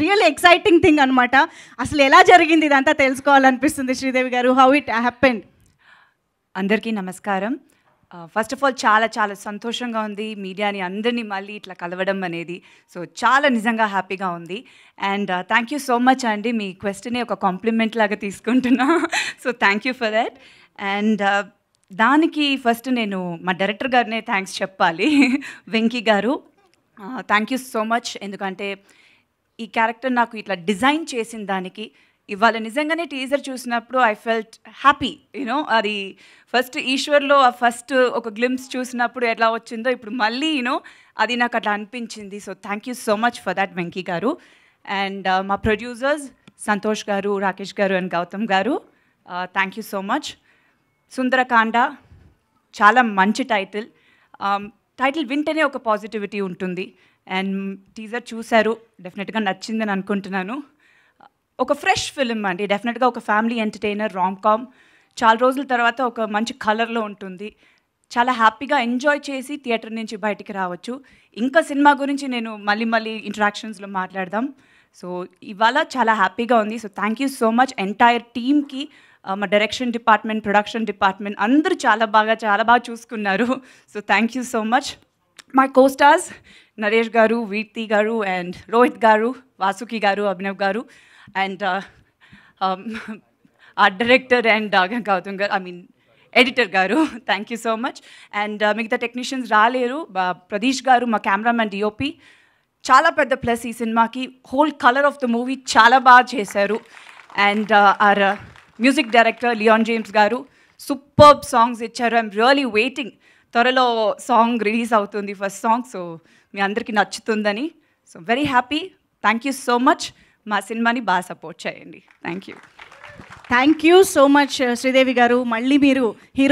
Really exciting thing అనమాట. అసలు ఎలా జరిగింది ఇదంతా తెలుసుకోవాలనిపిస్తుంది శ్రీదేవి గారు. How it happened? అందరికీ నమస్కారం. ఫస్ట్ ఆఫ్ ఆల్ చాలా చాలా సంతోషంగా ఉంది మీడియాని అందరినీ మళ్ళీ ఇట్లా కలవడం అనేది. సో చాలా నిజంగా హ్యాపీగా ఉంది. And thank you so much అండి, మీ క్వశ్చనే ఒక కాంప్లిమెంట్ లాగా తీసుకుంటున్నా. So thank you for that. And దానికి ఫస్ట్ నేను మా డైరెక్టర్ గారినే థ్యాంక్స్ చెప్పాలి, వెంకీ గారు. Thank you so much. ఎందుకంటే ఈ క్యారెక్టర్ నాకు ఇట్లా డిజైన్ చేసిన దానికి ఇవాళ నిజంగానే టీజర్ చూసినప్పుడు ఐ ఫెల్ట్ హ్యాపీ. యూనో అది ఫస్ట్ ఈశ్వర్లో ఆ ఫస్ట్ ఒక గ్లిమ్స్ చూసినప్పుడు ఎలా వచ్చిందో ఇప్పుడు మళ్ళీ అది నాకు అట్లా అనిపించింది. So thank you so much for that Venky గారు. అండ్ మా ప్రొడ్యూసర్స్ సంతోష్ గారు, రాకేష్ గారు అండ్ గౌతమ్ గారు, thank you so much. Sundarakanda చాలా మంచి టైటిల్. టైటిల్ వింటేనే ఒక పాజిటివిటీ ఉంటుంది. అండ్ టీజర్ చూశారు, డెఫినెట్గా నచ్చిందని అనుకుంటున్నాను. ఒక ఫ్రెష్ ఫిలిం అండి, డెఫినెట్గా ఒక ఫ్యామిలీ ఎంటర్టైనర్, రామ్ కామ్. చాలా రోజుల తర్వాత ఒక మంచి కలర్లో ఉంటుంది. చాలా హ్యాపీగా ఎంజాయ్ చేసి థియేటర్ నుంచి బయటికి రావచ్చు. ఇంకా సినిమా గురించి నేను మళ్ళీ ఇంటరాక్షన్స్లో మాట్లాడదాం. సో ఇవాళ చాలా హ్యాపీగా ఉంది. So thank you so much entire టీమ్కి. మా డైరెక్షన్ డిపార్ట్మెంట్, ప్రొడక్షన్ డిపార్ట్మెంట్ అందరూ చాలా బాగా చూసుకున్నారు. So thank you so much. My co-stars Naresh గారు, వీర్తి గారు అండ్ రోహిత్ గారు, Vasuki garu, Abhinav garu and art director and Gautam garu, editor garu, thank you so much. And మిగతా టెక్నీషియన్స్ రాలేరు. ప్రదీష్ గారు మా కెమెరామెన్, డిఓపి, చాలా పెద్ద ప్లస్ ఈ సినిమాకి. Whole colour of the movie చాలా బాగా చేశారు. And our music director Leon James garu superb songs ఇచ్చారు. ఐఎమ్ రియలీ వెయిటింగ్, త్వరలో సాంగ్ రిలీజ్ అవుతుంది, ఫస్ట్ సాంగ్. సో మీ అందరికీ నచ్చుతుందని. So very happy. Thank you so much. మా సినిమాని బాగా సపోర్ట్ చేయండి. Thank you. Thank you so much Sridevi garu. మళ్ళీ మీరు హీరో